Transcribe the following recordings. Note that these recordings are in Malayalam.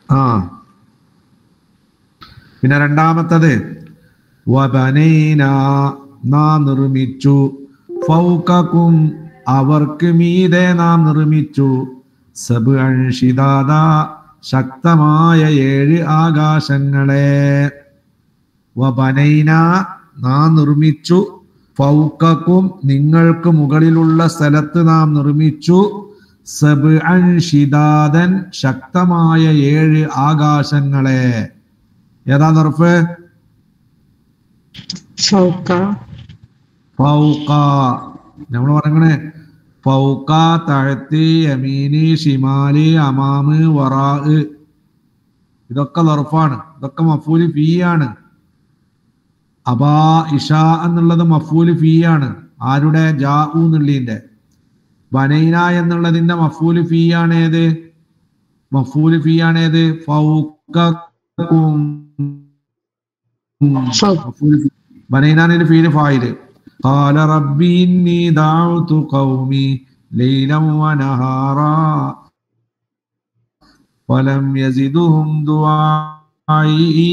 ആ പിന്നെ രണ്ടാമത്തത് വബനൈനാ നാം നിർമ്മിച്ചു ഫൗകകും അവർക്ക് മീതെ നാം നിർമ്മിച്ചു സബ്അൻ ശിദാദ ശക്തമായ 7 ആകാശങ്ങളെ വബനൈന നാം നിർമ്മിച്ചു ഫൗകകും നിങ്ങൾക്ക് മുകളിലുള്ള സ്ഥലത്ത് നാം നിർമ്മിച്ചു സബ്അൻ ശിദാദൻ ശക്തമായ 7 ആകാശങ്ങളെ. ഏതാ നിർഫ്? ഫൗക. ഫൗക നമ്മൾ പറയണേ ഫൗക തഅത്തി യമീനി ഷിമാലി അമാമ് വറാ, ഇതൊക്കെ ലർഫാണ്, ഇതൊക്കെ മഫൂല് ഫീ ആണ്. അബാ ഇഷ എന്നുള്ളത് മഫൂല് ഫീ ആണ്. ആരുടെ? ജാഉ എന്നുള്ളതിന്റെ. ബനൈന എന്നുള്ളതിന്റെ മഫൂല് ഫീ ആണ് ഏത്? മഫൂല് ഫീ ആണ് ഏത്? ഫൗകകും. ബനൈനാനിൽ ഫീല് ഫായില്. ഖാല റബ്ബി ഇന്നി ദഅഉതു ഖൗമി ലൈലൻ വനഹാറാ വലം യസിദുഹും ദുആഇ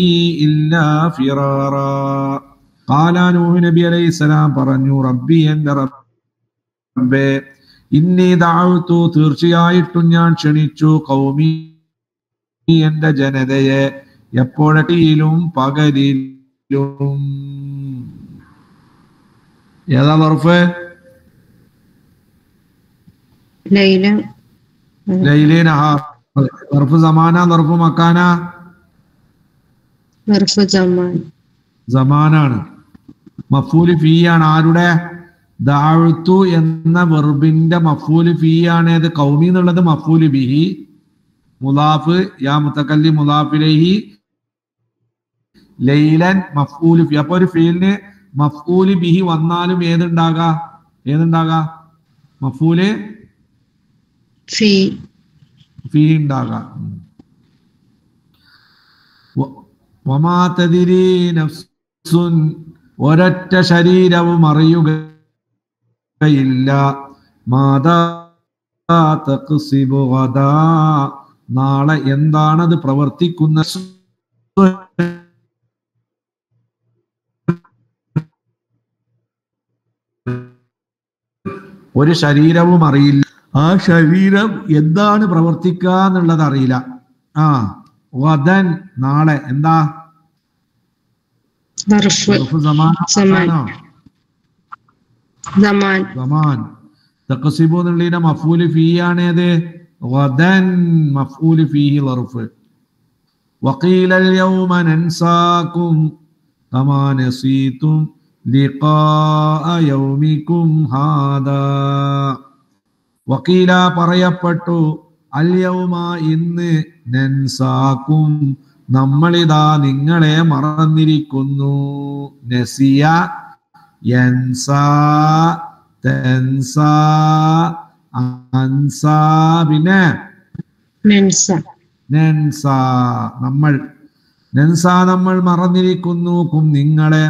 ഇല്ലാ ഫിറാറാ. ഖാല നൂഹ് നബി അലൈഹിസ്സലാം പറഞ്ഞു, റബ്ബി എൻ്റെ റബ്ബേ, ഇന്നി ദഅഉതു തീർച്ചയായിട്ടും ഞാൻ ക്ഷണിച്ചു ഖൗമി എൻ്റെ ജനതയെ എപ്പോഴെങ്കിലും പകലിലും. ഏതാ ലർഫ്? ലൈലൻ. ലൈലി നഹാർ. ലർഫ് സമാന ലർഫ് മക്കാന? ലർഫ് സമാൻ. സമാനാണ്. മഫൂല് ഫീ ആണ്. ആരുടെ? ദഅഉതു എന്ന വെർബിന്റെ മഫൂല് ഫീ ആണ് ഏത്? ഖൗമി എന്നുള്ളത് മഫൂല് ബിഹി മുലാഫ് യാ മുതകല്ലിം മുലാഫ് ഇലൈഹി ലൈലൻ മഫ്ഊല് ഫീ. അപ്പൊ ഒരു ഫീലിന് മഫ്ഊല് ബിഹി വന്നാലും ഏതുണ്ടാകാ? മഫ്ഊല് ഫീ ഉണ്ടാകാ. വമാ തദ്രി നഫ്സുൻ ഒരൊറ്റ ശരീരവും അറിയുകയില്ല മാദാ തക്സിബു ഗദാ നാളെ എന്താണത് പ്രവർത്തിക്കുന്ന. ഒരു ശരീരവും അറിയില്ല, ആ ശരീരം എന്താണ് പ്രവർത്തിക്കുക എന്നുള്ളത് അറിയില്ല. ആ വദൻ നാളെ എന്താ? സമാൻ. തഖ്സിബു എന്നുള്ളതിന്റെ മഫ്ഊല് ഫീ ആണ് ഏത്? വദൻ മഫ്ഊല് ഫീഹി ലർഫ്. വഖീല അൽയൗമ നൻസാകും കമാ നസീതും ലിഖാഅ യൗമികും ഹാദാ. വഖീല പറയപ്പെട്ടു, അൽയൗമ ഇന്ന്, നൻസാകും നമ്മളിതാ നിങ്ങളെ മറന്നിരിക്കുന്നു. നസിയ യൻസാ തൻസാ അൻസാ പിന്നെ നൻസാ നമ്മൾ. നൻസാ നമ്മൾ മറന്നിരിക്കുന്നു കും നിങ്ങളെ.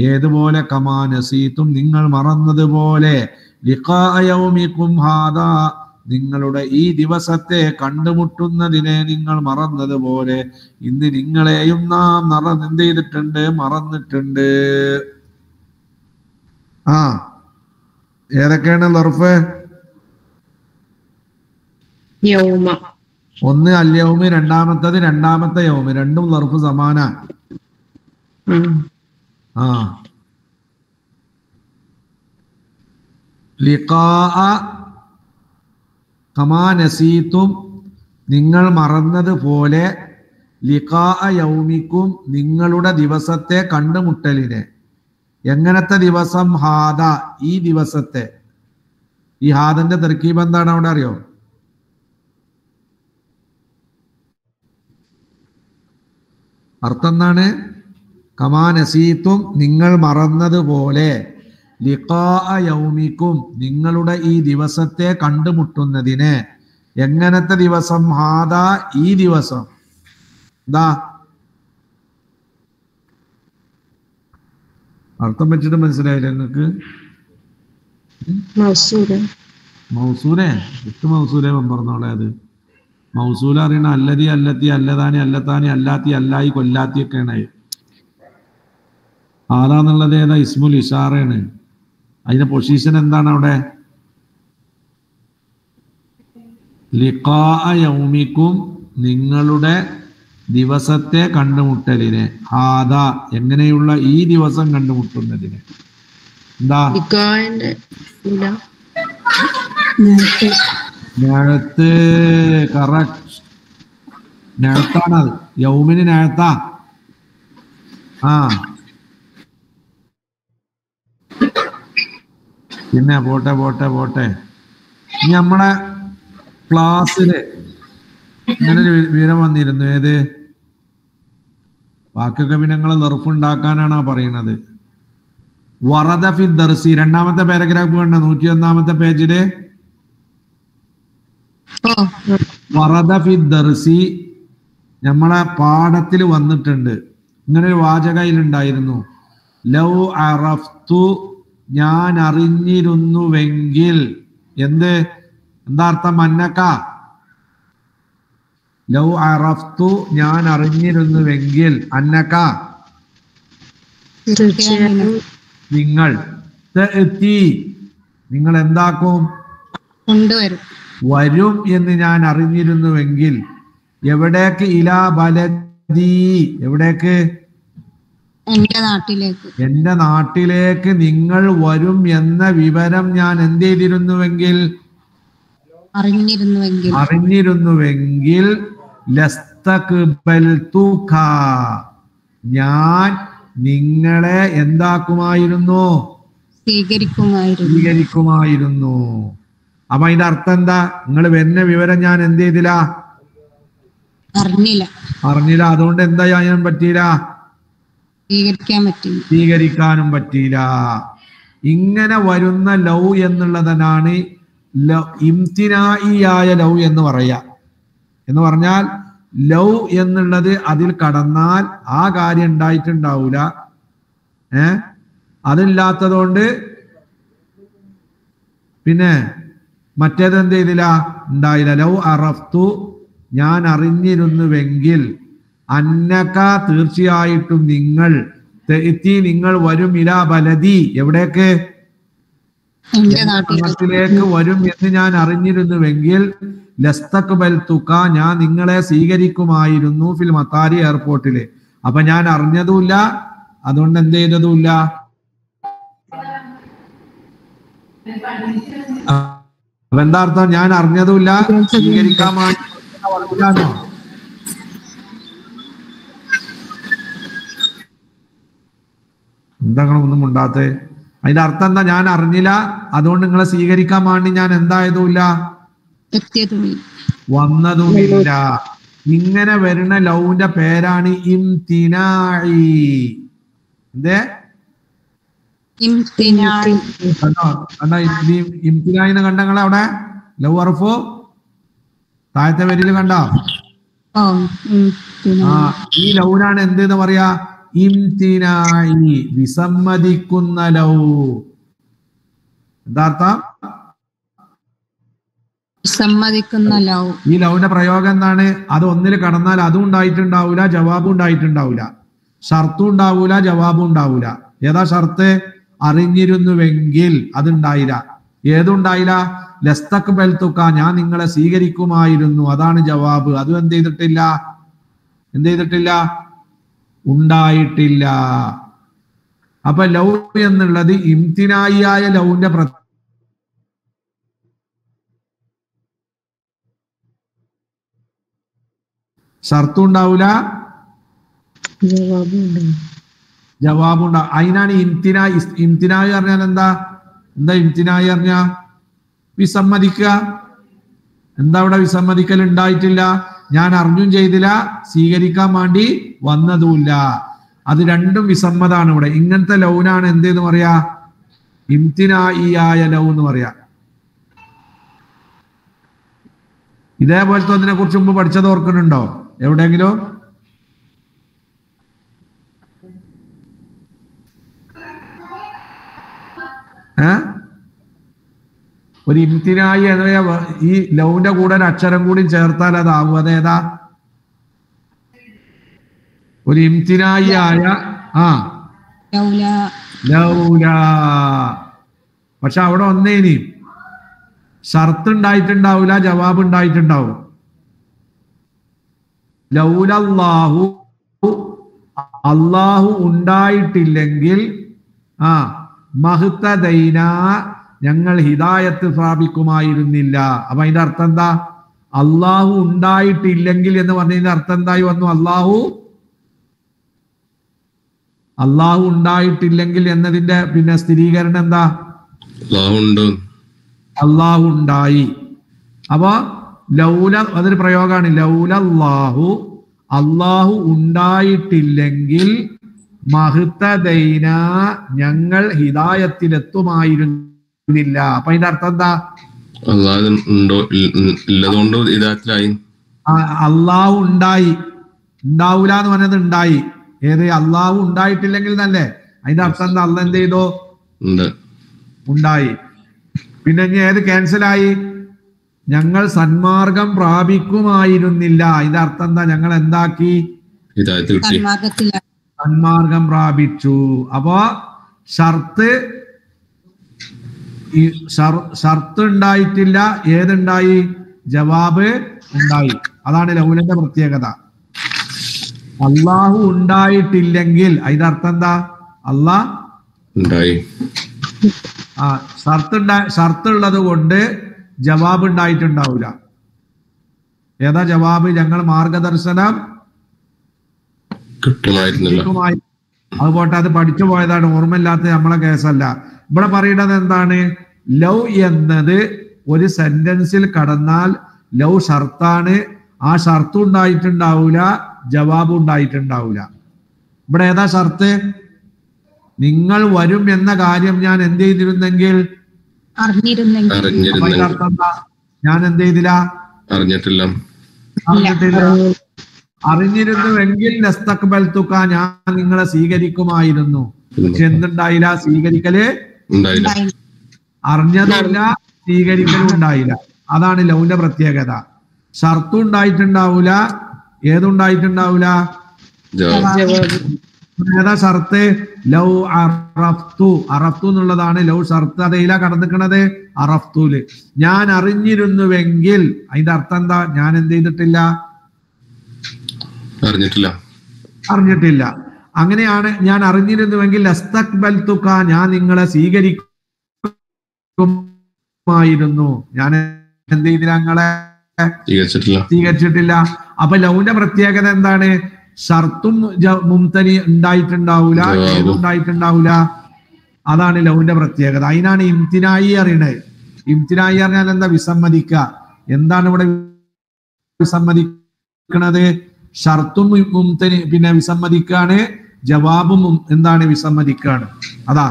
ഏതുപോലെ? കമാ നസീതും നിങ്ങൾ മറന്നതുപോലെ. ലിഖാഅ യൗമികും ഹാദാ നിങ്ങളുടെ ഈ ദിവസത്തെ കണ്ടുമുട്ടുന്നതിനെ നിങ്ങൾ മറന്നതുപോലെ ഇന്ന് നിങ്ങളെയും നാം എന്ത് ചെയ്തിട്ടുണ്ട്? മറന്നിട്ടുണ്ട്. ആ ഏതൊക്കെയാണ് ലർഫ്? ഒന്ന് അൽയൗമി, രണ്ടാമത്തെ യൗമി. രണ്ടും ലർഫ് സമാന. ആ ലിഖാഅ കമാ നസീതും നിങ്ങൾ മറന്നതുപോലെ. ലിഖാഅ യൗമിക്കും നിങ്ങളുടെ ദിവസത്തെ കണ്ടുമുട്ടലിനെ. എങ്ങനത്തെ ദിവസം? ഹാദ ഈ ദിവസത്തെ. ഈ ഹാദന്റെ തർക്കീബ് എന്താണ് അവിടെ അറിയോ? അർത്ഥം എന്താണ്? കമാ നസീതും നിങ്ങൾ മറന്നതുപോലെ. ലിഖാഅ യൗമിക്കും നിങ്ങളുടെ ഈ ദിവസത്തെ കണ്ടുമുട്ടുന്നതിനെ. എങ്ങനത്തെ ദിവസം? ഹാദാ ഈ ദിവസം. എന്താ അർത്ഥം വെച്ചിട്ട് മനസ്സിലായില്ല നിങ്ങൾക്ക്? മൗസൂലെ വിത്ത് മൗസൂലെ പറഞ്ഞോളെ. അത് മൗസൂല അറിയണ അല്ലതി അല്ലത്തി അല്ലതാനി അല്ലത്താനി അല്ലാത്തി അല്ലായി കൊല്ലാത്തി ഒക്കെയാണ്. ആദാന്നുള്ളത് ഏതാ? ഇസ്മുൽ ഇഷാറയാണ്. അതിന്റെ പൊസിഷൻ എന്താണ് അവിടെ? ലിഖാ യൗമിക്കും, നിങ്ങളുടെ ദിവസത്തെ കണ്ടുമുട്ടലിനെ. ഹാദ, എങ്ങനെയുള്ള ഈ ദിവസം കണ്ടുമുട്ടുന്നതിനെ. എന്താ? നേഴത്ത്. കറക്റ്റ്, നേഴത്താണത്. യൗമിന് നേഴത്താ. ആ പിന്നെ പോട്ടെ പോട്ടെ പോട്ടെ. ഇനി നമ്മളെ ക്ലാസ്സില് ഇങ്ങനെ ഒരു വിവരം വന്നിരുന്നു. ഏത്? ബാക്കിയൊക്കെ പിന്നെ നിങ്ങൾ നെറുപ്പുണ്ടാക്കാനാണ് പറയുന്നത്. വറദ ഫി ദർസി, രണ്ടാമത്തെ പാരഗ്രാഫ് കണ്ട 101 പേജില്. വറദ ഫി ദർസി, നമ്മളെ പാഠത്തിൽ വന്നിട്ടുണ്ട്. ഇങ്ങനെ ഒരു വാചകയിലുണ്ടായിരുന്നു. ലൗ അറഫ്തു, ഞാൻ അറിഞ്ഞിരുന്നുവെങ്കിൽ. എന്ത്? എന്താ അർത്ഥം? അന്നക. ലൗ അറഫ്തു, ഞാൻ അറിഞ്ഞിരുന്നുവെങ്കിൽ. അന്നക, നിങ്ങൾ. തഅതി, നിങ്ങൾ എന്താക്കും? വരും എന്ന് ഞാൻ അറിഞ്ഞിരുന്നുവെങ്കിൽ. എവിടേക്ക്? ഇലാ ബലദി, എവിടേക്ക്? എന്റെ നാട്ടിലേക്ക് നിങ്ങൾ വരും എന്ന വിവരം ഞാൻ എന്ത് ചെയ്തിരുന്നുവെങ്കിൽ? അറിഞ്ഞിരുന്നുവെങ്കിൽ ലസ്തഖ്ബൽതുക, ഞാൻ നിങ്ങളെ എന്താക്കുമായിരുന്നു? സ്വീകരിക്കുമായിരുന്നു. അപ്പൊ അതിന്റെ അർത്ഥം എന്താ? നിങ്ങൾ വരുന്ന വിവരം ഞാൻ എന്ത് ചെയ്തില്ല? അറിഞ്ഞില്ല. അതുകൊണ്ട് എന്താ ചെയ്യാൻ പറ്റിയില്ല? സ്വീകരിക്കാനും പറ്റിയില്ല. ഇങ്ങനെ വരുന്ന ലൗ എന്നുള്ളതിനാണ് ഇംതിനായിയായ ലൗ എന്ന് പറയാ. എന്ന് പറഞ്ഞാൽ ലൗ എന്നുള്ളത് അതിൽ കടന്നാൽ ആ കാര്യം ഉണ്ടായിട്ടുണ്ടാവൂല. അതില്ലാത്തതുകൊണ്ട് പിന്നെ മറ്റേത് എന്ത് ചെയ്തില്ല? ഉണ്ടായില്ല. ലൗ അറഫ്തു, ഞാൻ അറിഞ്ഞിരുന്നുവെങ്കിൽ. അന്നക, തീർച്ചയായിട്ടും നിങ്ങൾ. തഅതി, നിങ്ങൾ വരും. ഇലാ ബലദി, എവിടേക്ക്? നാട്ടിലേക്ക് വരും എന്ന് ഞാൻ അറിഞ്ഞിരുന്നുവെങ്കിൽ. ലസ്തഖ്ബൽതുക, ഞാൻ നിങ്ങളെ സ്വീകരിക്കുമായിരുന്നു. ഫിൽ മത്താരി, എയർപോർട്ടില്. അപ്പൊ ഞാൻ അറിഞ്ഞതുമില്ല, അതുകൊണ്ട് എന്ത് ചെയ്തതുമില്ല. അപ്പൊ എന്താ അർത്ഥം? ഞാൻ അറിഞ്ഞതുമില്ല, സ്വീകരിക്കാൻ വേണ്ടി. എന്താ ഒന്നും ഉണ്ടാത്തേ? അതിന്റെ അർത്ഥം എന്താ? ഞാൻ അറിഞ്ഞില്ല, അതുകൊണ്ട് നിങ്ങളെ സ്വീകരിക്കാൻ വേണ്ടി ഞാൻ എന്തായതുമില്ല, വന്നതുമില്ല. ഇങ്ങനെ വരുന്ന ലൗവിന്റെ പേരാണ് ഇംതിനാഇ. എന്തേ? ഇംതിനായിന്ന് കണ്ടങ്ങളെ അവിടെ ലൗ അർഫു താഴത്തെ വരിയിൽ കണ്ടോ? ഈ ലൗനാണ് എന്ത് എന്ന് പറയാ? ഇംതിനാഇ, വിസമ്മതിക്കുന്ന ലൗ. എന്താർത്ഥം? ഈ ലൗവിന്റെ പ്രയോഗം എന്താണ്? അത് ഒന്നിൽ കടന്നാൽ അതും ഉണ്ടായിട്ടുണ്ടാവൂല, ജവാബും ഉണ്ടായിട്ടുണ്ടാവൂല. ഷർത്തും ഉണ്ടാവൂല, ജവാബും ഉണ്ടാവൂല. ഏതാ ഷർത്ത്? അറിഞ്ഞിരുന്നുവെങ്കിൽ. അതുണ്ടായില്ല. ഏതുണ്ടായില്ല? ലസ്തഖ്ബൽതുക, ഞാൻ നിങ്ങളെ സ്വീകരിക്കുമായിരുന്നു. അതാണ് ജവാബ്. അതും എന്ത് ചെയ്തിട്ടില്ല? ഉണ്ടായിട്ടില്ല. അപ്പൊ ലൗ എന്നുള്ളത് ഇംതിനായിയായ ലൗവിന്റെ ഷർത്തും ഉണ്ടാവൂല, ജവാബുണ്ട. അതിനാണ് ഇംതിനായി. ഇംതിനായി പറഞ്ഞാൽ എന്താ? ഇംതിനായി പറഞ്ഞ വിസമ്മതിക്കുക. എന്താ അവിടെ വിസമ്മതിക്കൽ? ഉണ്ടായിട്ടില്ല, ഞാൻ അറിഞ്ഞും ചെയ്തില്ല, സ്വീകരിക്കാൻ വേണ്ടി വന്നതുമില്ല. അത് രണ്ടും വിസമ്മതാണ് ഇവിടെ. ഇങ്ങനത്തെ ലൗനാണ് എന്തെന്ന് പറയാ? ഇംതിനായിയായ ലൗ എന്ന് പറയാ. ഇതേപോലത്തെ ഒന്നിനെ കുറിച്ച് മുമ്പ് പഠിച്ചത് ഓർക്കുന്നുണ്ടോ എവിടെയെങ്കിലും? ഒരു ഇംതിനായി എന്ന ഈ ലൗന്റെ കൂടെ ഒരു അക്ഷരം കൂടി ചേർത്താൽ അതാവും. അതേതാ? ഒരു ഇംതിനായി ആയ ലൗല. പക്ഷെ അവിടെ ഒന്നേനി ഷർത്ത് ഉണ്ടായിട്ടുണ്ടാവില്ല, ജവാബ് ഉണ്ടായിട്ടുണ്ടാവും. ലൗലല്ലാഹു, അള്ളാഹു ഉണ്ടായിട്ടില്ലെങ്കിൽ മഹ്തദൈന, ഞങ്ങൾ ഹിദായത്ത് പ്രാപിക്കുമായിരുന്നില്ല. അപ്പൊ അതിന്റെ അർത്ഥം എന്താ? അള്ളാഹു ഉണ്ടായിട്ടില്ലെങ്കിൽ എന്ന് പറഞ്ഞതിന്റെ അർത്ഥം എന്തായി വന്നു? അള്ളാഹു ഉണ്ടായിട്ടില്ലെങ്കിൽ എന്നതിന്റെ പിന്നെ സ്ഥിരീകരണം എന്താ? അള്ളാഹു ഉണ്ടായി. അപ്പൊ ലൗല അതൊരു പ്രയോഗമാണ്. ലൗലല്ലാഹു, അള്ളാഹു ഉണ്ടായിട്ടില്ലെങ്കിൽ മഹ്തദൈന, ഞങ്ങൾ ഹിദായത്തിലെത്തുമായിരുന്നില്ല. അപ്പൊ അതിന്റെ അർത്ഥം എന്താ? അള്ളാഹു ഉണ്ടായി, ഉണ്ടാവൂല എന്ന് പറഞ്ഞത് ഉണ്ടായി. ഏത്? അള്ളാഹു ഉണ്ടായിട്ടില്ലെങ്കിൽ എന്നല്ലേ? അതിന്റെ അർത്ഥം എന്താ? അള്ളാഹ് എന്ത് ചെയ്തോ? ഉണ്ടായി. പിന്നെ ഇനി ഏത് ക്യാൻസലായി? ഞങ്ങൾ സന്മാർഗം പ്രാപിക്കുമായിരുന്നില്ല. ഇതിന്റെ അർത്ഥം എന്താ? ഞങ്ങൾ എന്താക്കി? സന്മാർഗം പ്രാപിച്ചു. അപ്പോ ഷർത്ത് ഉണ്ടായിട്ടില്ല. ഏതുണ്ടായി? ജവാബ് ഉണ്ടായി. അതാണ് ലൗലന്റെ പ്രത്യേകത. അള്ളാഹു ഉണ്ടായിട്ടില്ലെങ്കിൽ അതിന്റെ അർത്ഥം എന്താ? അള്ളാഹ് ഉണ്ടായി. ഷർത്ത് ഉള്ളത് കൊണ്ട് ജവാബ് ഉണ്ടായിട്ടുണ്ടാവില്ല. ഏതാ ജവാബ്? ഞങ്ങൾ മാർഗദർശനം അതുപോട്ടെ, അത് പഠിച്ചു പോയതാണ്, ഓർമ്മയില്ലാത്ത നമ്മളെ കേസല്ല. ഇവിടെ പറയുന്നത് എന്താണ്? ലൗ എന്നത് ഒരു സെന്റൻസിൽ കടന്നാൽ ലൗ ഷർത്താണ്. ആ ഷർത്ത് ഉണ്ടായിട്ടുണ്ടാവൂല, ജവാബ് ഉണ്ടായിട്ടുണ്ടാവൂല. ഇവിടെ ഏതാ ഷർത്ത്? നിങ്ങൾ വരും എന്ന കാര്യം ഞാൻ എന്ത് ചെയ്തിരുന്നെങ്കിൽ, ഞാൻ എന്ത് ചെയ്തില്ല? അറിഞ്ഞിട്ടില്ല. അറിഞ്ഞിരുന്നുവെങ്കിൽ നസ്തഖ്ബൽതുക, ഞാൻ നിങ്ങളെ സ്വീകരിക്കുമായിരുന്നു. പക്ഷെ എന്തുണ്ടായില്ല? സ്വീകരിക്കല് അറിഞ്ഞതുമില്ല, സ്വീകരിക്കലും ഉണ്ടായില്ല. അതാണ് ലൗന്റെ പ്രത്യേകത. ഷർത്തും ഉണ്ടായിട്ടുണ്ടാവൂല, ഏതുണ്ടായിട്ടുണ്ടാവൂല? ഏതാ ഷർത്ത്? ലൗ അറഫ്തു. അറഫ്തു എന്നുള്ളതാണ് ലൗ ഷർത്ത്. അതേല കടന്നിക്കണത് അറഫ്തുല്. ഞാൻ അറിഞ്ഞിരുന്നുവെങ്കിൽ അതിന്റെ അർത്ഥം എന്താ? ഞാൻ എന്ത് ചെയ്തിട്ടില്ല? അറിഞ്ഞിട്ടില്ല. അങ്ങനെയാണ്. ഞാൻ അറിഞ്ഞിരുന്നുവെങ്കിൽ അസ്തഖ്ബൽതുക, ഞാൻ നിങ്ങളെ സ്വീകരിക്കുമായിരുന്നു. ഞാൻ എന്ത് ചെയ്തില്ല? നിങ്ങളെ സ്വീകരിച്ചിട്ടില്ല. അപ്പൊ ലൗന്റെ പ്രത്യേകത എന്താണ്? ഷർത്തും മുംതനി ഉണ്ടായിട്ടുണ്ടാവൂല, ഏതുണ്ടായിട്ടുണ്ടാവൂല. അതാണ് ലൗന്റെ പ്രത്യേകത. അതിനാണ് ഇംതിനായി അറിയണത്. ഇംതിനായി അറിഞ്ഞാൽ എന്താ? വിസമ്മതിക്ക. എന്താണ് ഇവിടെ വിസമ്മതിക്കണത്? ഷർത്തും മുംതനി പിന്നെ വിസമ്മതിക്കാണ്, ജവാബും എന്താണ്? വിസമ്മതിക്കാണ്. അതാ.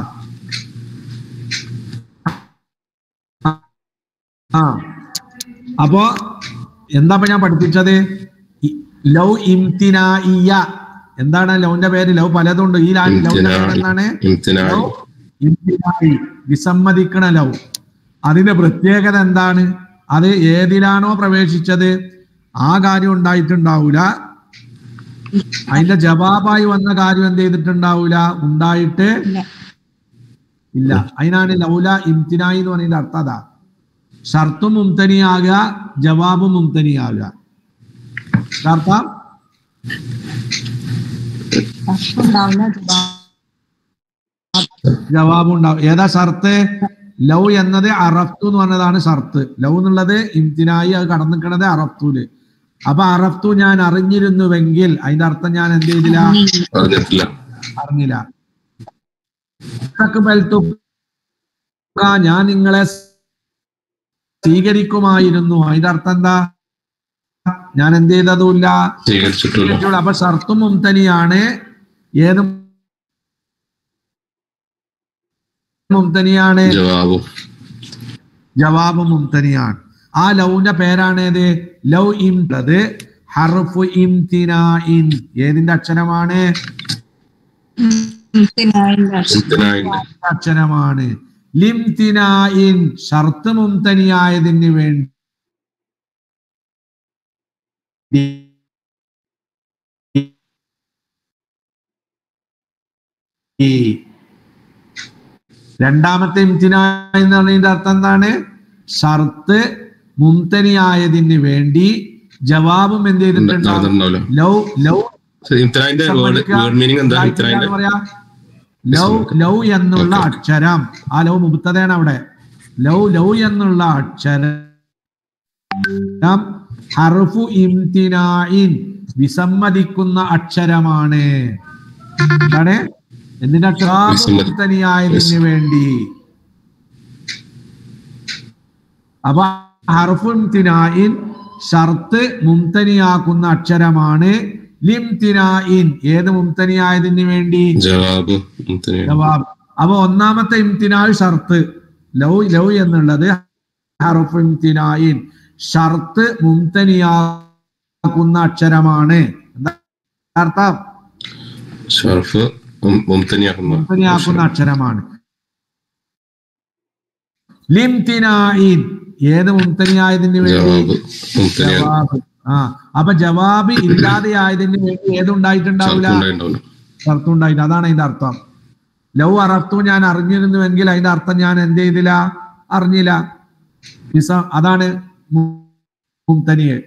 അപ്പോ എന്താ ഞാൻ പഠിപ്പിച്ചത്? ലൗ ഇംതിനായിയ. എന്താണ് ലൗന്റെ പേര്? ലൗ പലതുണ്ട്. ഈ ലൗന്റെ പേര് എന്താണ്? ഇംതിനായി, വിസമ്മതിക്കണ ലൗ. അതിന്റെ പ്രത്യേകത എന്താണ്? അത് ഏതിലാണോ പ്രവേശിച്ചത് ആ കാര്യം ഉണ്ടായിട്ടുണ്ടാവൂല, അതിന്റെ ജവാബായി വന്ന കാര്യം എന്ത് ചെയ്തിട്ടുണ്ടാവൂല, ഉണ്ടായിട്ട് ഇല്ല. അതിനാണ് ലൗല ഇംതിനായി എന്ന് പറയുന്ന അർത്ഥം. അതാ, ഷർത്തും മുംതനിയാകുക, ജവാബും മുംതനിയാകുക. അർത്ഥം ജവാബും ഉണ്ടാവും. ഏതാ ഷർത്ത്? ലൗ എന്നത് അറഫ്തു എന്ന് പറഞ്ഞതാണ് ഷർത്ത്. ലൗ എന്നുള്ളത് ഇംതിനായി, അത് കടന്നിക്കണത് അറഫ്തുല്. അപ്പൊ അറഫ്തു, ഞാൻ അറിഞ്ഞിരുന്നുവെങ്കിൽ അതിന്റെ അർത്ഥം ഞാൻ എന്ത് ചെയ്തില്ല? അറിഞ്ഞില്ല. ഞാൻ നിങ്ങളെ സ്വീകരിക്കുമായിരുന്നു. അതിന്റെ അർത്ഥം എന്താ? ഞാൻ എന്ത് ചെയ്തതുമില്ല, സ്വീകരിച്ചിട്ടുള്ളൂ. അപ്പൊ ഷർത്തും മുംതനിയാണ്. ഏത് മുംതനിയാണ്? ജവാബ് മുംതനിയാണ്. ആ ലൗന്റെ പേരാണേത്? ലൗ ഇംത്. ഹർഫു ഇംതിനാഇൻ. ഏതിന്റെ അക്ഷരമാണ്? അക്ഷരമാണ്. ലിംതിനായിൻ ഷർത്ത് മുംതനിയായതിന് വേണ്ടി രണ്ടാമത്തെ ഇംതിനായി എന്ന് പറഞ്ഞതിന്റെ അർത്ഥം എന്താണ്? ഷർത്ത് മുംതനിയായതിന് വേണ്ടി ജവാബും എന്ത് ചെയ്തിട്ടുണ്ടാവും? ലൗ ലൗ ലൗ ലൗ എന്നുള്ള അക്ഷരം, ആ ലൗ മുബ്തദയാണ് അവിടെ. ലൗ ലൗ എന്നുള്ള അക്ഷരം ഹർഫു ഇംതിനായിൻ വിസമ്മതിക്കുന്ന അക്ഷരമാണ്. എന്താണ്? എന്തിന്റെ അക്ഷരം? മുംതനിയായതിന് വേണ്ടി. അപ്പൊ ഹർഫു ഇംതിനായിൻ ഷർത്ത് മുംതനിയാക്കുന്ന അക്ഷരമാണ്. ലിംതിനായിൻ ഏത് മുംതനിയായതിന് വേണ്ടി? ജവാബ്. അപ്പൊ ഒന്നാമത്തെ ഇംതിനായ് ഷർത്ത്, ലൗ ലൗ എന്നുള്ളത് ഹർഫു ഇംതിനായിൻ ഷർത്ത് മുംതനിയാക്കുന്ന അക്ഷരമാണ്. എന്താ അർത്ഥം? മുംതനിയാക്കുന്ന അക്ഷരമാണ്. ലിംതിനായിൻ ഏത് മുംതനിയായതിന് വേണ്ടി? ജവാബ്. അപ്പൊ ജവാബ് ഇല്ലാതെ ആയതിന് വേണ്ടി ഏതുണ്ടായിട്ടുണ്ടാവില്ല? ഷർത്ത് ഉണ്ടായിട്ട്. അതാണ് അതിന്റെ അർത്ഥം. ലൗ അറഫ്തു ഞാൻ അറിഞ്ഞിരുന്നുവെങ്കിൽ അതിന്റെ അർത്ഥം ഞാൻ എന്ത് ചെയ്തില്ല? അറിഞ്ഞില്ല. അതാണ് മുംതനിയെ.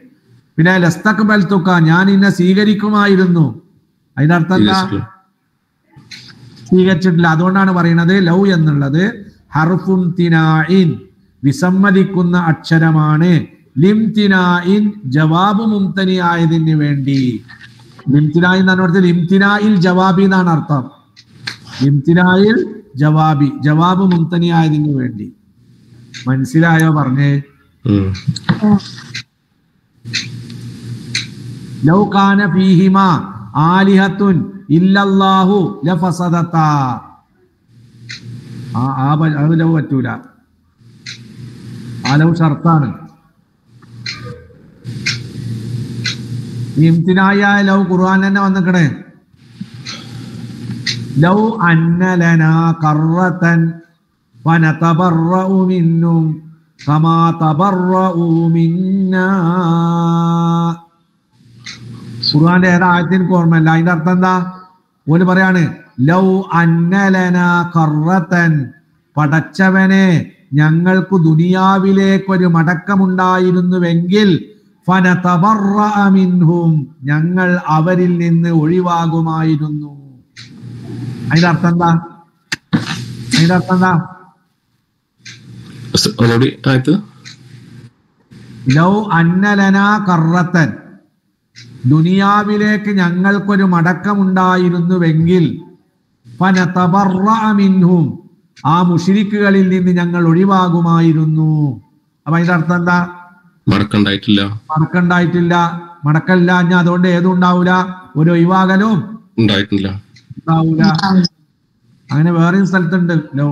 പിന്നെ ലസ്തഖ്ബൽതുക ഞാൻ ഇന്നെ സ്വീകരിക്കുമായിരുന്നു, അതിന്റെ അർത്ഥം എന്താ? സ്വീകരിച്ചിട്ടില്ല. അതുകൊണ്ടാണ് പറയുന്നത് ലൗ എന്നുള്ളത് ഹർഫുൻ തിനായിൻ വിസമ്മതിക്കുന്ന അക്ഷരമാണ്. ലിംതിനായിൻ ജവാബ് മുംതനിയായതിന് വേണ്ടി. ലിംതിനായി എന്ന് പറഞ്ഞ ലിംതിനായിൽ ജവാബി എന്നാണ് അർത്ഥം. ലിംതിനായിൽ ജവാബി, ജവാബ് മുംതനിയായതിന് വേണ്ടി. മനസ്സിലായോ പറഞ്ഞേ? ലൗ കാന ഫീഹിമാ ആലിഹത്തുൻ ഇല്ലല്ലാഹു ലഫസദതാ. അത് ലൗ പറ്റൂല. ആ ലൗ ഷർത്താണ്. ഇംതിനായ ലൗ ഖുർആൻ തന്നെ വന്നിക്കണേ. ലൗ അന്ന ലനാ കറതൻ ഫനതബറഉ മിൻഹും കമാ തബറഉ മിന്നാ. ഖുർആന്റെ ഏതാ ആയത്തിന് എനിക്ക് ഓർമ്മയില്ല. അതിന്റെ അർത്ഥം എന്താ? ഓല് പറയാണ് ലൗ അന്ന ലനാ കറതൻ പടച്ചവനെ ഞങ്ങൾക്ക് ദുനിയാവിലേക്കൊരു മടക്കമുണ്ടായിരുന്നുവെങ്കിൽ ഫനതബറഅ മിൻഹും ഞങ്ങൾ അവരിൽ നിന്ന് ഒഴിവാകുമായിരുന്നു. അതിന്റെ അർത്ഥം എന്താ? അതിന്റെ അർത്ഥം എന്താ? ലൗ അന്ന ലനാ കറതൻ ദുനിയാവിലേക്ക് ഞങ്ങൾക്കൊരു മടക്കമുണ്ടായിരുന്നുവെങ്കിൽ ഫനതബറഅ മിൻഹും ആ മുശ്രിക്കുകളിൽ നിന്ന് ഞങ്ങൾ ഒഴിവാകുമായിരുന്നു. അപ്പൊ അതിന്റെ അർത്ഥം എന്താ? മടക്കണ്ടായിട്ടില്ല. മടക്കല്ല. ഞാൻ അതുകൊണ്ട് ഏതും ഉണ്ടാവൂല, ഒരു ഒഴിവാകലും ഉണ്ടാവില്ല. അങ്ങനെ വേറെയും സ്ഥലത്തുണ്ട് ലോ.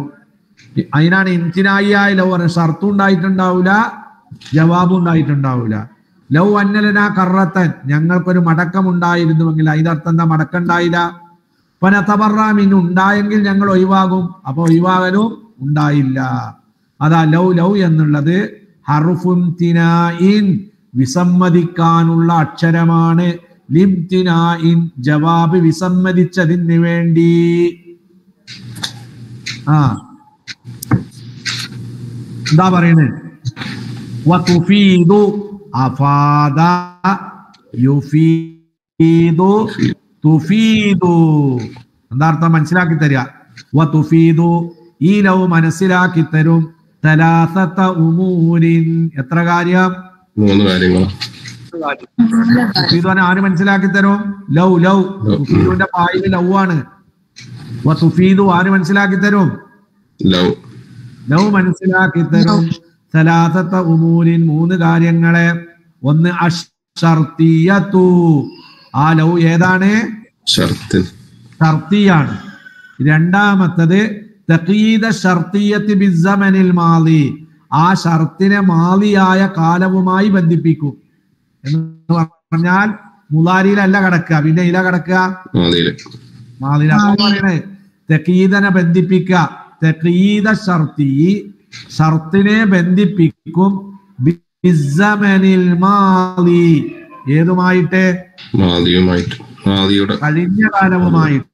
അതിനാണ് ഇംതിനായിയ ലോ പറയുന്നത്. ഷർത്തും ഉണ്ടായിട്ടുണ്ടാവൂല, ജവാബും ഉണ്ടായിട്ടുണ്ടാവൂല. ലൗ അന്നലനാ കറത്തൻ ഞങ്ങൾക്കൊരു മടക്കം ഉണ്ടായിരുന്നുവെങ്കിൽ അതിന്റെ അർത്ഥം എന്താ? മടക്കണ്ടായില്ല. ഫനതബറഅ മിൻഹു ഉണ്ടായെങ്കിൽ ഞങ്ങൾ ഒഴിവാകും, അപ്പൊ ഒഴിവാകലും ഉണ്ടായില്ല. അതാ ലൗ ലൗ എന്നുള്ളത് ഹർഫുൻ തിനായിൻ വിസമ്മതിക്കാനുള്ള അക്ഷരമാണ്. ലിംതിനായിൻ ജവാബ് വിസമ്മതിച്ചതിന് വേണ്ടി. എന്താ പറയുന്നത്? വതുഫീദു അഫാദ യുഫീദു തുഫീദു. എന്താ അർത്ഥം? മനസ്സിലാക്കി തരിക. വതുഫീദു ഈ ലൗ മനസ്സിലാക്കി തരും. തലാസത ഉമൂരിൻ എത്ര കാര്യം? 3 കാര്യങ്ങൾ. തുഫീദു ആര് മനസ്സിലാക്കി തരും? Love love. തുഫീദുവിന്റെ പായിൽ ലൗ ആണ്. വതുഫീദു ആര് മനസ്സിലാക്കി തരും? ലൗ ലൗ മനസ്സിലാക്കി തരും. തലാസത ഉമൂരിൻ 3 കാര്യങ്ങളെ. ഒന്ന് അശ്ശർത്തിയതു ആ ലൗ ഏതാണ്? ഷർത്തിയാണ്. രണ്ടാമത്തത് തഖീദ ഷർത്തിയത്തി ബിസ്സമനിൽ മാളി ആ ഷർത്തിനെ മാളിയായ കാലവുമായി ബന്ധിപ്പിക്കും. എന്ന് പറഞ്ഞാൽ മുളാരിയിലല്ല കിടക്കുക, പിന്നെ ഇല കിടക്കുക മാളിയില. പറയണേ തഖീദനെ ബന്ധിപ്പിക്കുക. തഖീദ ഷർത്തി ഷർത്തിനെ ബന്ധിപ്പിക്കും ബിസ്സമനിൽ മാളി ഏതുമായിട്ട് മാദിയുമായിട്ട് മാദിയുടെ കഴിഞ്ഞ കാലവുമായിട്ട്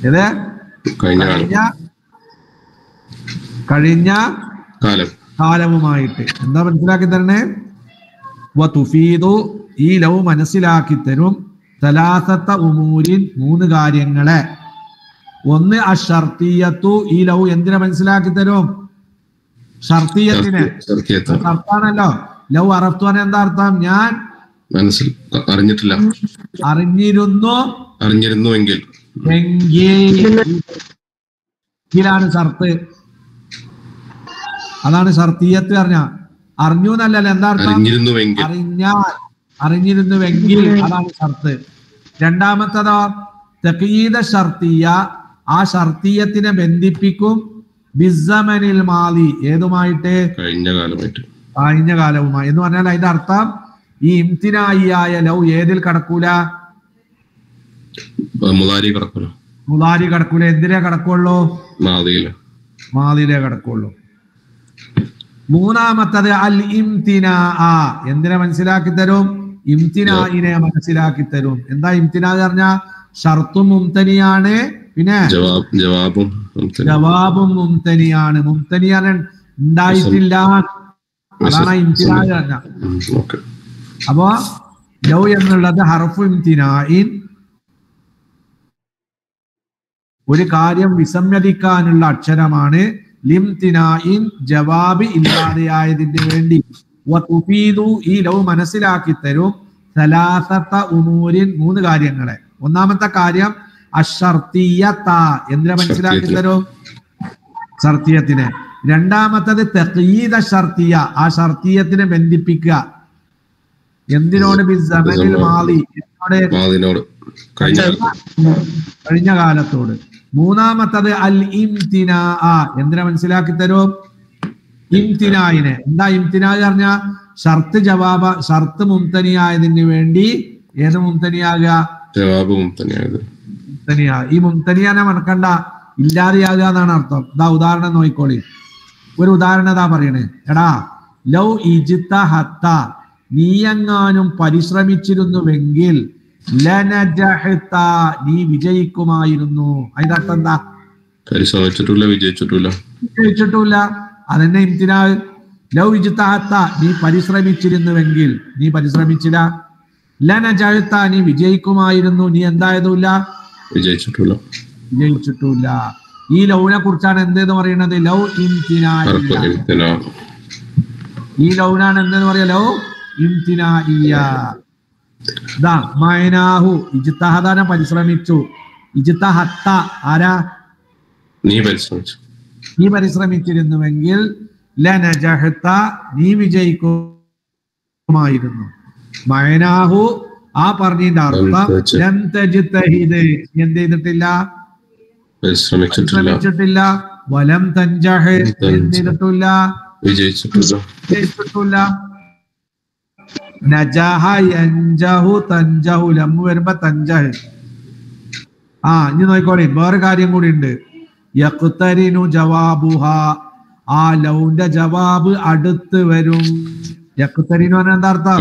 ഏത് കഴിഞ്ഞ കാലവുമായിട്ട് എന്താ മനസ്സിലാക്കി തരണേ വതുഫീദു ഈ ലൗ മനസ്സിലാക്കി തരും സലാസത്ത ഉമൂരിൻ മൂന്ന് കാര്യങ്ങളെ ഒന്ന് അഷർത്തിയത്തു ഈ ലൗ എന്തിനെ മനസ്സിലാക്കി തരും ഷർത്തിയത്തിനെ ഷർത്താണല്ലോ ലൗ അറഫ്തുവാൻ എന്താ അർത്ഥം ഞാൻ അറിഞ്ഞിട്ടില്ല അറിഞ്ഞിരുന്നുവെങ്കിൽ ാണ് ഷർത്ത് അതാണ് ഷർത്തിയത്ത് പറഞ്ഞ അറിഞ്ഞു എന്നല്ലല്ലോ എന്താ അർത്ഥം അറിഞ്ഞിരുന്നുവെങ്കിൽ അതാണ് ഷർത്ത് രണ്ടാമത്തതോ തഖീദ ഷർത്തിയ ആ ഷർത്തിയത്തിനെ ബന്ധിപ്പിക്കും ബിസ്സമനിൽ മാലി ഏതുമായിട്ട് കഴിഞ്ഞ കാലവുമായി എന്ന് പറഞ്ഞാൽ അതിന്റെ അർത്ഥം ഈ ഇംതിനായിയായ ലൗ ഏതിൽ കടക്കൂല മുലാരി കടക്കൂല എന്തിനെ കടക്കുള്ളൂ മാലിയിലെ കടക്കുള്ളൂ മൂന്നാമത്തത് അൽ ഇംതിനാ എന്തിനെ മനസ്സിലാക്കി തരും ഇംതിനായിനെ മനസ്സിലാക്കി തരും എന്താ ഇംതിനാ പറഞ്ഞ ഷർത്തും മുംതനിയാണ് പിന്നെ ജവാബും മുംതനിയാണ് മുംതനിയാണ് ഉണ്ടായിട്ടില്ല അതാണ് ഇംതിനാ പറഞ്ഞ അപ്പോ ലൗ എന്നുള്ളത് ഹർഫു ഇംതിനായിൻ ഒരു കാര്യം വിസമ്മതിക്കാനുള്ള അക്ഷരമാണ് ലിംതിനായിൻ ജവാബ് ഇല്ലാതെയായതിന് വേണ്ടി വതുഫീദു ഈ ലൗ മനസ്സിലാക്കി തരും സലാസത്ത ഉമൂരിൻ മൂന്ന് കാര്യങ്ങളെ ഒന്നാമത്തെ കാര്യം അഷർത്തിയത എന്തിനെ മനസ്സിലാക്കി തരും ഷർത്തിയത്തിനെ രണ്ടാമത്തത് തഖീദ ഷർത്തിയ ആ ഷർത്തിയത്തിനെ ബന്ധിപ്പിക്കുക എന്തിനോട് ബിസ്സമനിൽ മാളി എന്നോട് കഴിഞ്ഞ കാലത്തോട് മൂന്നാമത്തത് അൽ ഇംതിനാ എന്തിനെ മനസ്സിലാക്കി തരും ഇംതിനായിനെ എന്താ ഇംതിനാ പറഞ്ഞ ഷർത്ത് മുംതനിയായതിന് വേണ്ടി ഏത് മുംതനിയാകുക മുംതനിയാ ഈ മുംതനിയാനെ മറക്കണ്ട ഇല്ലാതെയാകുക എന്നാണ് അർത്ഥം ഇതാ ഉദാഹരണം നോക്കിക്കോളി ഒരു ഉദാഹരണം ഇതാ പറയണേ എടാ ലൗ ഇജ്തഹത്ത നീയെങ്ങാനും പരിശ്രമിച്ചിരുന്നുവെങ്കിൽ ലനജഹത നീ വിജയിക്കുമായിരുന്നു അതിന്റെ അർത്ഥം എന്താ വിജയിച്ചിട്ടില്ല അതന്നെ ഇംതിനാ ലൗ ഇജ്തഹത്ത നീ പരിശ്രമിച്ചിരുന്നുവെങ്കിൽ നീ പരിശ്രമിച്ചില്ല ലനജഹത നീ വിജയിക്കുമായിരുന്നു നീ എന്തായതുമില്ല വിജയിച്ചിട്ടില്ല ഈ ലൗനെ കുറിച്ചാണ് എന്തെന്ന് പറയുന്നത് ലൗ ഇംതിനാ ഈ ലൗനാണ് എന്തെന്ന് പറയാ ലൗ ഇംതിനാഇയ്യ ദാ മൈനാഹു ഇജ്തഹദന പരിശ്രമിച്ചു ഇജ്തഹത്ത ആരാ നീ പരിശ്രമിച്ചിരുന്നുവെങ്കിൽ ലനജഹത നീ വിജയിക്കുമായിരുന്നു മൈനാഹു ആ പറഞ്ഞതിന്റെ അർത്ഥം ലം തജ്തഹിദ് എന്ത് ചെയ്തിട്ടില്ല പരിശ്രമിച്ചിട്ടില്ല വലം തൻജഹ് എന്ത് ചെയ്തിട്ടില്ല വിജയിച്ചിട്ടില്ല നജഹ യൻജഹു തൻജഹു ലം വരുമ്പോ തൻജഹ് ഇനി നോക്കിക്കോളി വേറെ കാര്യം കൂടി ഉണ്ട് യഖ്തരിനു ജവാബുഹ ആ ലൗന്റെ ജവാബ് അടുത്ത് വരും യഖ്തരിനു എന്താ അർത്ഥം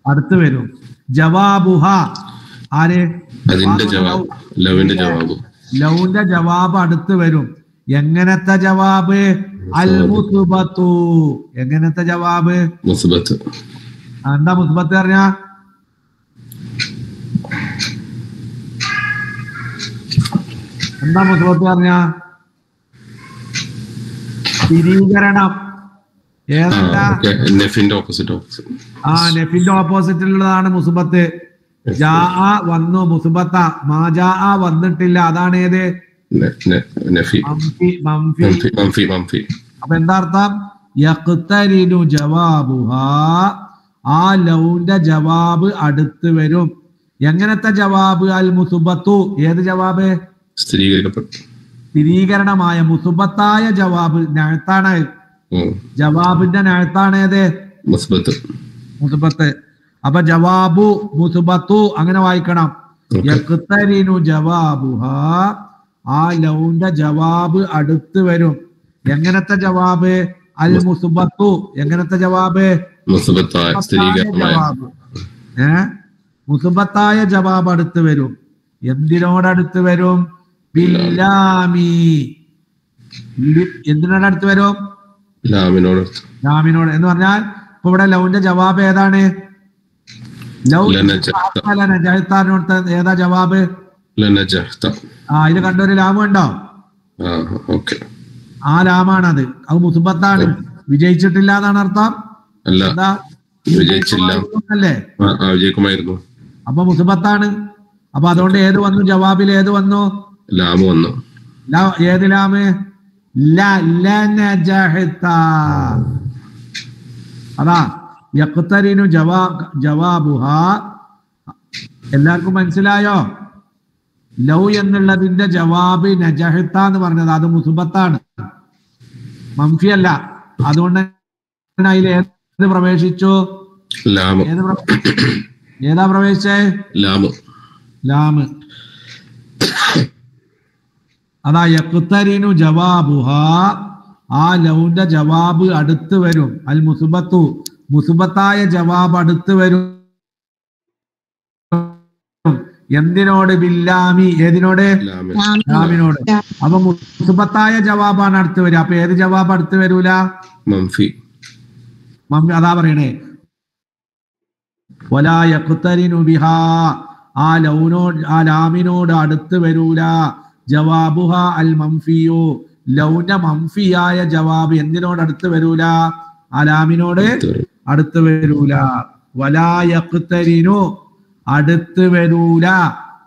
അടുത്ത് വരും ജവാബുഹ ആരെ ലൗന്റെ ജവാബ് അടുത്ത് വരും എങ്ങനത്തെ ജവാബ് അൽ മുസ്ബത്തു എങ്ങനത്തെ ജവാബ് എന്താ മുസ്ബത്ത് പറഞ്ഞ എന്താ മുസ്ബത്ത് പറഞ്ഞ സ്ഥിരീകരണം നെഫിന്റെ ഓപ്പോസിറ്റിലുള്ളതാണ് മുസ്ബത്ത് ജാ വന്നു മുസ്ബത്ത മാജാ വന്നിട്ടില്ല അതാണ് ഏത് അപ്പൊ എന്താ അർത്ഥം യഖ്തരിനു ജവാബുഹാ ആ ലൗന്റെ ജവാബ് അടുത്ത് വരും എങ്ങനത്തെ ജവാബ് അൽ മുസ്ബത്തു ഏത് ജവാബ് സ്ഥിരീകരണമായ മുസ്ബത്തായ ജവാബ് നഅത്താണ് ജവാബിന്റെ നഅത്താണ് ഏത് മുസ്ബത്ത് അപ്പൊ ജവാബു മുസ്ബത്തു അങ്ങനെ വായിക്കണം യഖ്തരിനു ജവാബുഹാ ആ ലൗന്റെ ജവാബ് അടുത്ത് വരും. എങ്ങനത്തെ ജവാബ്? അൽ മുസ്ബത്തു. എങ്ങനത്തെ ജവാബ്? ജവാബ്. മുസ്ബത്തായ ജവാബ് അടുത്ത് വരും. എന്തിനോടടുത്ത് വരും? ബില്ലാമി. എന്തിനോട് അടുത്ത് വരും? ലാമിനോട്. എന്ന് പറഞ്ഞാൽ ഇപ്പൊ ഇവിടെ ലൗന്റെ ജവാബ് ഏതാണ്? ഏതാ ജവാബ്? ഇതിൽ കണ്ടൊരു ലാമ് ഉണ്ടോ? ആ ലാമാണത്. അത് മുസ്ബത്താണ്. വിജയിച്ചിട്ടില്ല എന്നാണ് അർത്ഥം. എന്താ? അല്ലേ? അപ്പൊ മുസ്ബത്താണ്. അപ്പൊ അതുകൊണ്ട് ഏത് വന്നു? ജവാബിൽ ഏത് വന്നു? ലാമ് വന്നു. ഏത് ലാമ്? അതാ യഖ്തരിനു ജവാബുഹാ. എല്ലാവർക്കും മനസ്സിലായോ? ലൗ എന്നുള്ളതിന്റെ ജവാബ് നജഹത്ത എന്ന് പറഞ്ഞത് അത് മുസ്ബത്താണ്, മംഫി അല്ല. അതുകൊണ്ട് അതിൽ ഏത് പ്രവേശിച്ചു? ഏതാ പ്രവേശിച്ചേ? ലാമ്. അതാ യഖ്തരിനു ജവാബുഹാ. ആ ലൗന്റെ ജവാബ് അടുത്ത് വരും. അൽ മുസ്ബത്തു. മുസ്ബത്തായ ജവാബ് അടുത്ത് വരും. എന്തിനോട്? ബില്ലാമി. ഏതിനോട്? ലാമിനോട്. അപ്പൊ മുസ്ബത്തായ ജവാബാണ് അടുത്ത് വരിക. അപ്പൊ ഏത് ജവാബ് അടുത്ത് വരൂല? മംഫി. അതാ പറയണേ. വലാ യഖ്തരിനു ബിഹാ. ആ ലാമിനോട് അടുത്ത് വരൂല. ജവാബുഹ അൽ മംഫിയു. ലൗന മംഫിയായ ജവാബ് എന്തിനോട് അടുത്ത് വരൂല? ആ ലാമിനോട് അടുത്ത് വരൂല. വലാ യഖ്തരിനു അടുത്ത് വരൂല.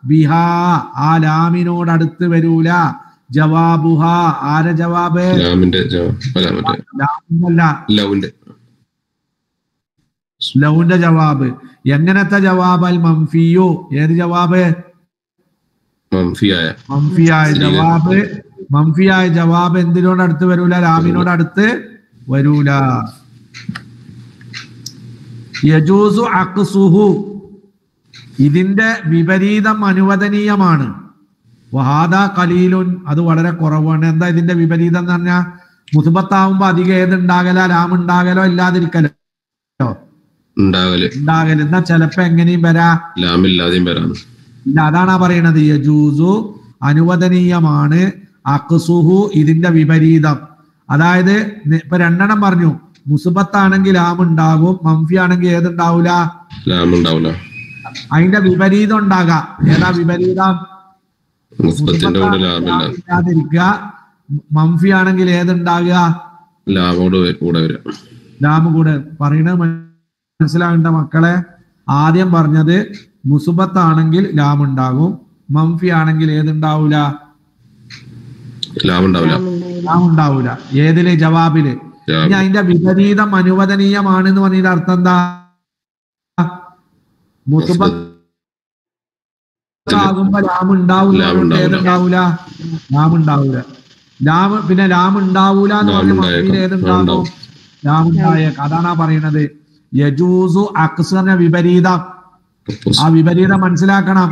ബിഹാ. ആ ലാമിനോട് അടുത്ത് വരൂല. ജവാബുഹ. ആരെ ജവാബ്? ലൗന്റെ ജവാബ്. എങ്ങനത്തെ ജവാബ്? അൽ മംഫിയു. ഏത് ജവാബ്? മംഫിയായ ജവാബ്. മംഫിയായ ജവാബ് എന്തിനോട് അടുത്ത് വരൂല? ലാമിനോട് അടുത്ത് വരൂല. യജൂസു അഖ്സുഹു. ഇതിന്റെ വിപരീതം അനുവദനീയമാണ്. വഹാദ ഖലീലുൻ. അത് വളരെ കുറവാണ്. എന്താ ഇതിന്റെ വിപരീതം എന്ന് പറഞ്ഞാൽ? മുസ്ബത്താവുമ്പോ അധികം ഏതുണ്ടാകലോ? ലാമുണ്ടാകലോ ഇല്ലാതിരിക്കലോ? ഉണ്ടാകല്. എന്നാ ചിലപ്പോ എങ്ങനെയും വരാ? ലാമില്ലാതെയും വരാം. ഇല്ല, അതാണാ പറയണത്. യജൂസു അനുവദനീയമാണ്. അഖ്സുഹു ഇതിന്റെ വിപരീതം. അതായത് ഇപ്പൊ രണ്ടെണ്ണം പറഞ്ഞു. മുസ്ബത്താണെങ്കിൽ ലാമുണ്ടാകും, മംഫി ആണെങ്കിൽ ഏതുണ്ടാവൂല? ലാമുണ്ടാവൂല. അതിന്റെ വിപരീതം ഉണ്ടാകാം. ഏതാ വിപരീതം? ഇല്ലാതിരിക്കുക. മംഫി ആണെങ്കിൽ ഏതുണ്ടാകുക? ലാമ് കൂടെ. പറയണത് മനസ്സിലാകേണ്ട മക്കളെ. ആദ്യം പറഞ്ഞത് മുസ്ബത്താണെങ്കിൽ ലാമുണ്ടാകും, മംഫി ആണെങ്കിൽ ഏതുണ്ടാവൂല? ലാമുണ്ടാവൂല. ഏതില്? ജവാബില്. ഇനി അതിന്റെ വിപരീതം അനുവദനീയമാണെന്ന് പറഞ്ഞതിന്റെ അർത്ഥം എന്താ? മുസ്ബത്താകുമ്പോ ലാമുണ്ടാവൂല. ഏതുണ്ടാവൂല? ലാമുണ്ടാവൂല. പിന്നെ ലാമുണ്ടാവൂല എന്ന് പറഞ്ഞ മംഫിയിൽ ഏതുണ്ടാകും? ലാമുണ്ടായ. അതാണാ പറയണത്. യജൂസു അക്സറിന്റെ വിപരീതം. ആ വിപരീതം മനസ്സിലാക്കണം.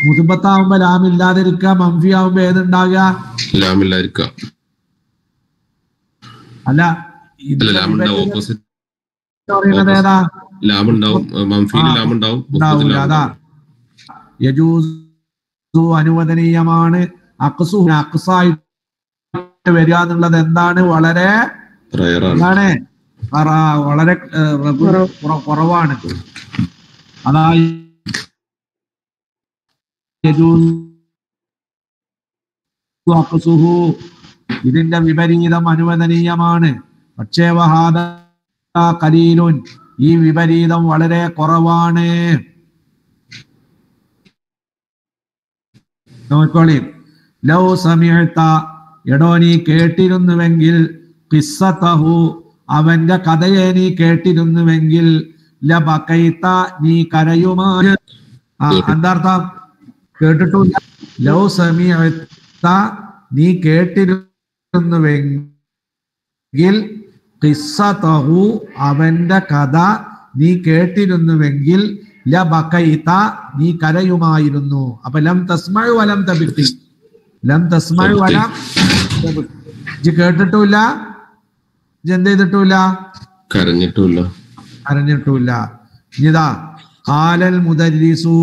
മുസ്ബത്താവുമ്പോ ലാമില്ലാതിരിക്കുക, മംഫി ആവുമ്പോ ഏതുണ്ടാകുക? ലാമില്ലാതിരിക്കുക. അല്ല, ഏതാ? അതാ യജൂസു അനുവദനീയമാണ്. അക്സു അക്സായിട്ട് വരിക എന്നുള്ളത് എന്താണ്? വളരെ എന്താണ്? വളരെ കുറവാണ്. ഇതിന്റെ വിപരീതം അനുവദനീയമാണ്. പക്ഷേ വഹാദ ഖലീലുൻ. ഈ വിപരീതം വളരെ കുറവാണ്. നോക്കോളി. ലൗ സമീഅത. എടോ നീ കേട്ടിരുന്നുവെങ്കിൽ, ഖിസ്സതഹു അവന്റെ കഥയെ നീ കേട്ടിരുന്നുവെങ്കിൽ, ലബകൈത നീ കരയുമായി. എന്താർത്ഥം? കേട്ടിട്ടില്ല. ലൗ സമീഅത നീ കേട്ടിരുന്നുവെങ്കിൽ, ഖിസ്സതഹു അവന്റെ കഥ നീ കേട്ടിരുന്നുവെങ്കിൽ, ലബകൈത നീ കരയുമായിരുന്നു. അപ്പൊ ലം തസ്മഉ വലം തബിഖി. ലം തസ്മഉ വലം ഇജ്ജ് കേട്ടിട്ടുമില്ല, ഇജ്ജ് എന്ത് ചെയ്തിട്ടുമില്ല, കരഞ്ഞിട്ടുമില്ല. അറിഞ്ഞിട്ടുമില്ല. ഇതാ ഖാലൽ മുദരിസു,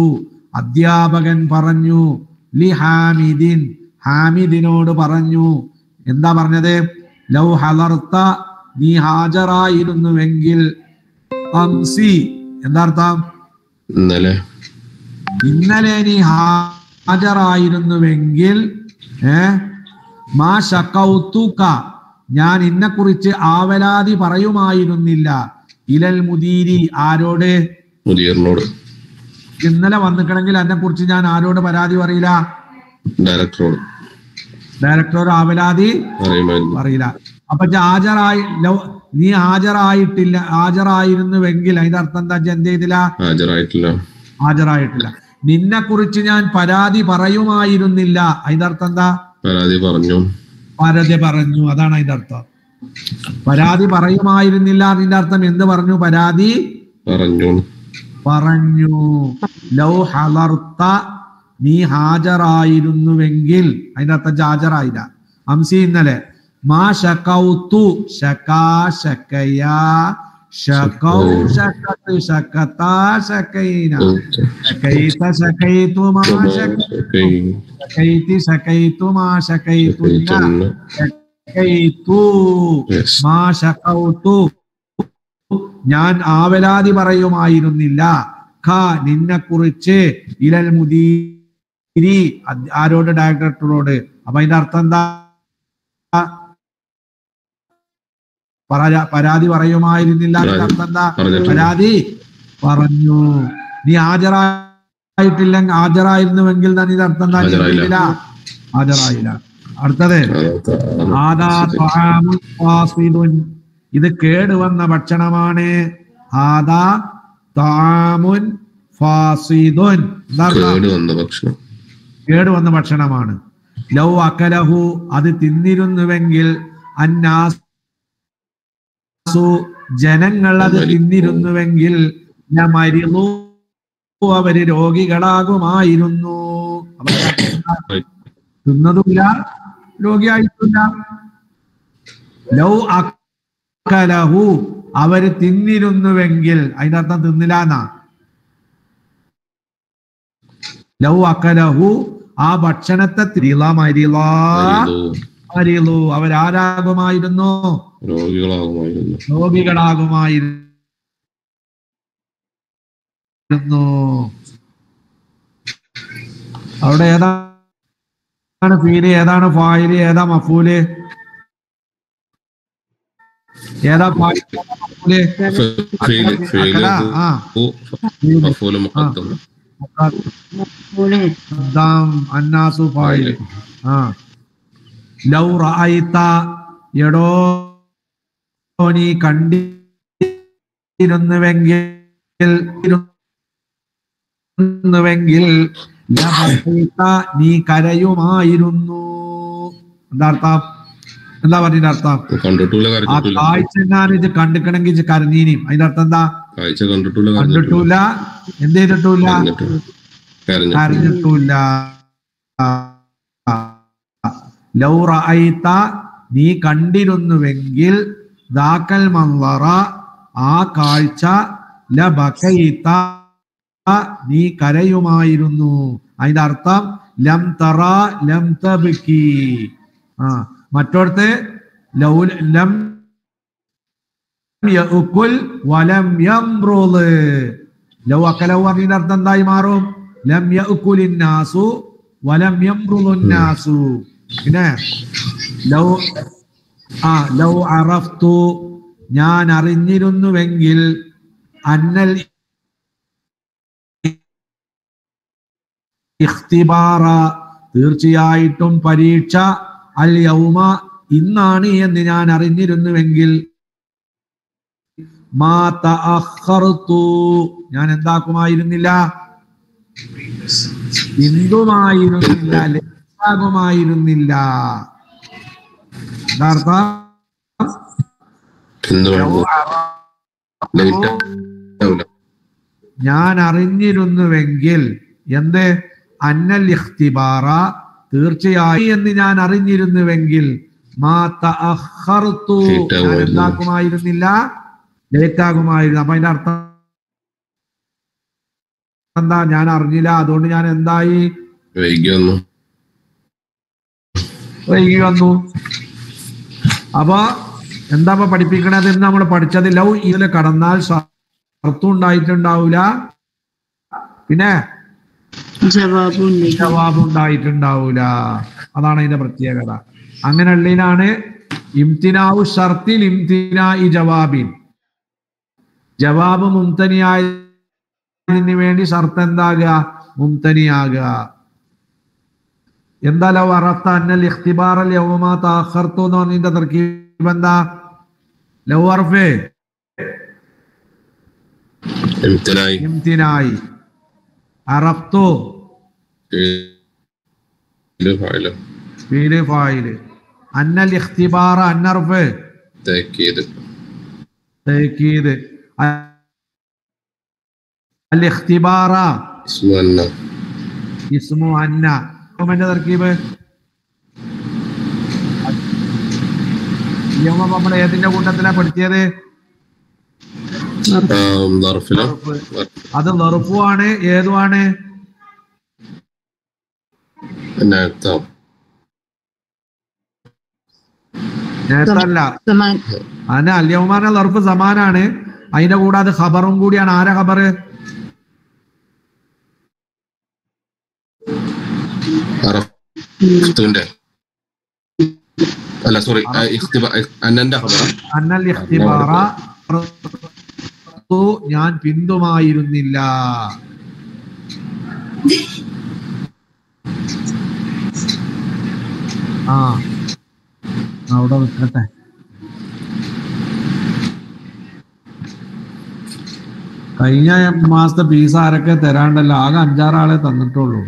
അധ്യാപകൻ പറഞ്ഞു, ലി ഹാമിദിൻ, ഹാമിദിനോട് പറഞ്ഞു. എന്താ പറഞ്ഞത്? ലൗ ഹളർത്ത, നീ ഹാജരായിരുന്നുവെങ്കിൽ, അംസി എന്താ അർത്ഥം? ഇന്നലെ നീ ഹാജരായിരുന്നുവെങ്കിൽ, മാ ശഖൗതുക, ഞാൻ ഇന്നെ കുറിച്ച് ആവലാതി പറയുമായിരുന്നില്ല. ഇലൽ മുദീരി, ആരോട്? മുദീറിനോട്. ഇന്നലെ വന്നിക്കണമെങ്കിൽ എന്നെ കുറിച്ച് ഞാൻ ആരോട് പരാതി പറയില്ല? ഡയറക്ടറോട്. ഡയറക്ടറോട് ആവലാതി പറയില്ല. അപ്പൊ നീ ഹാജരായിട്ടില്ല, ഹാജരായിരുന്നുവെങ്കിൽ അതിന്റെ അർത്ഥം എന്താ? എന്ത് ചെയ്തില്ല? ഹാജരായിട്ടില്ല. നിന്നെ കുറിച്ച് ഞാൻ പരാതി പറയുമായിരുന്നില്ല, അതിന്റെ അർത്ഥം എന്താ? പരാതി പറഞ്ഞു. അതാണ് അതിന്റെ അർത്ഥം. പരാതി പറയുമായിരുന്നില്ല, അതിന്റെ അർത്ഥം എന്ത് പറഞ്ഞു? പരാതി പറഞ്ഞു. ലൗ ഹളർത്ത, നീ ഹാജരായിരുന്നുവെങ്കിൽ, അതിന്റെ അർത്ഥം ഹാജരായില്ല. അംസി ഇന്നലെ. മാ ശഖൗതു, ശകാ ശകയാ, ശഖൗ ശഖത് ശഖതാ ശകൈന, ശകൈത ശകൈതു മാ ശകൈതി ശകൈതു മാ ശകൈതുന്ന, ശകൈതു മാ ശഖൗതു, ഞാൻ ആവലാതി പറയുമായിരുന്നില്ല. ഖ, നിന്നെ കുറിച്ച്, ഇലൽ മുദീരി, ആരോട്? ഡയറക്ടറോട്. അപ്പൊ അതിന്റെ അർത്ഥം എന്താ? പരാതി പറയുമായിരുന്നില്ല, അതിന്റെ അർത്ഥം എന്താ? പരാതി പറഞ്ഞു. നീ ഹാജരായിരുന്നുവെങ്കിൽ ഇതിന്റെ അർത്ഥം എന്താ? ഹാജരായില്ല. അടുത്തത് ഇത് കേടുവന്ന ഭക്ഷണമാണ്. ഹാദാ തആമുൻ ഫാസിദുൻ, കേടുവന്ന ഭക്ഷണമാണ്. ലൗ അകലഹു, അത് തിന്നിരുന്നുവെങ്കിൽ, അന്നാസു, ജനങ്ങൾ അത് തിന്നിരുന്നുവെങ്കിൽ, ലമരിളു, അവര് രോഗികളാകുമായിരുന്നു. തിന്നതുമില്ല, രോഗിയായിട്ടില്ല. ലൗ അകലഹു, അവര് തിന്നിരുന്നുവെങ്കിൽ, അതിന്റെ അർത്ഥം തിന്നില്ല എന്നാ. ലൗ അകലഹു, ആ ഭക്ഷണത്തെ മരിളു, അവരാരാകുമായിരുന്നു? രോഗികളാകുമായിരുന്നു. അവിടെ ഏതാണ് ഫീല്, ഏതാണ് ഫായില്, ഏതാ മഫൂല്? ഏതാ ഫായില്? അന്നാസു ഫായില്. ലൗ റഅയ്ത, എടോ നീ കണ്ടിരുന്നുവെങ്കിൽ, നീ കരയുമായിരുന്നു. എന്താ അർത്ഥം? എന്താ പറഞ്ഞ അർത്ഥം? ആ കാഴ്ച ഞാൻ ഇത് കണ്ടിക്കണമെങ്കിൽ കരഞ്ഞീനും. അതിന്റെ അർത്ഥം എന്താ? കണ്ടിട്ടില്ല, എന്ത് ചെയ്തിട്ടില്ല, കരഞ്ഞിട്ടില്ല. ലൗ റഅയ്ത, നീ കണ്ടിരുന്നുവെങ്കിൽ, ദാക്കൽ മൻളറ, ആ കാഴ്ച, ലബകൈത, നീ കരയുമായിരുന്നു. അതിന്റെ അർത്ഥം ലം തറ ലം തബ്കി. മറ്റോടത്ത് ലം യഅകുൽ വലം യംറുള്. ലൗ അകലഹു അതിന്റെ അർത്ഥം എന്തായി മാറും? ലം യഅകുലിൻ നാസു വലം യംറുളുൻ നാസു. പിന്നെ ലൗ അറഫ്തു, ഞാൻ അറിഞ്ഞിരുന്നുവെങ്കിൽ, അന്നൽ ഇഖ്തിബാറ, തീർച്ചയായിട്ടും പരീക്ഷ, അൽ യൗമ, ഇന്നാണ് എന്ന് ഞാൻ അറിഞ്ഞിരുന്നുവെങ്കിൽ, മാ തഅഖർതു, ഞാൻ എന്താക്കുമായിരുന്നില്ല? എന്തുമായിരുന്നില്ല, ലേറ്റാകുമായിരുന്നില്ല. ഞാൻ അറിഞ്ഞിരുന്നുവെങ്കിൽ, എന്ത്? അന്നൽ ഇഖ്തിബാറ, തീർച്ചയായും എന്ന് ഞാൻ അറിഞ്ഞിരുന്നുവെങ്കിൽ മാ തഅഖർതു ഞാൻ എന്താക്കുമായിരുന്നില്ല, ലേറ്റ് ആകുമായിരുന്നു. അപ്പൊ അതിന്റെ അർത്ഥം എന്താ? ഞാൻ അറിഞ്ഞില്ല, അതുകൊണ്ട് ഞാൻ എന്തായി? വൈകി വന്നു. അപ്പൊ എന്താ പഠിപ്പിക്കണത് എന്ന് നമ്മൾ പഠിച്ചത്? ലൗ ഇതിൽ കടന്നാൽ ഷർത്തും ഉണ്ടായിട്ടുണ്ടാവൂല, പിന്നെ ജവാബ് ഉണ്ടായിട്ടുണ്ടാവൂല. അതാണ് അതിന്റെ പ്രത്യേകത. അങ്ങനെയുള്ളതിനാണ് ഇംതിനാഉ ഷർത്തിൽ ഇംതിനാഇ ജവാബിൻ. ജവാബ് മുംതനിയായതിന് വേണ്ടി ഷർത്ത് എന്താകുക? മുംതനിയാകുക. എന്താ ലൗ അറഫ്ത അന്നൽ ഇഖ്തിബാറൽ യൗമ തഅഖർതു എന്ന് പറഞ്ഞതിന്റെ തർക്കീബ് എന്താ? ലൗ അർഫേ ഇംതിനായി, അറഫ്തു ഫീല് ഫായില്, അന്നൽ ഇഖ്തിബാറ അന്നർഫ് തഅക്കീദ്, അൽ ഇഖ്തിബാറ ഇസ്മു അന്ന. ന്റെ തർക്കീബ് നമ്മൾ ഏതിന്റെ കൂട്ടത്തിലാ പഠിച്ചത്? അത് ലർഫുമാണ്. ഏതുമാണ്? നേരത്തല്ല. അതിന് അല്യവുമാന ലർഫ് സമാനാണ്. അതിന്റെ കൂടെ അത് ഖബറും കൂടിയാണ്. ആരാ ഖബറ്? അല്ല സോറി, അന്നൽ ഇഖ്തിബാറ ഞാൻ പിന്തുമായിരുന്നില്ല. അവിടെ നിൽക്കട്ടെ. കഴിഞ്ഞ മാസത്തെ ഫീസ് ആരൊക്കെ തരാണ്ടല്ലോ? ആകെ 5-6 ആളെ തന്നിട്ടുള്ളൂ.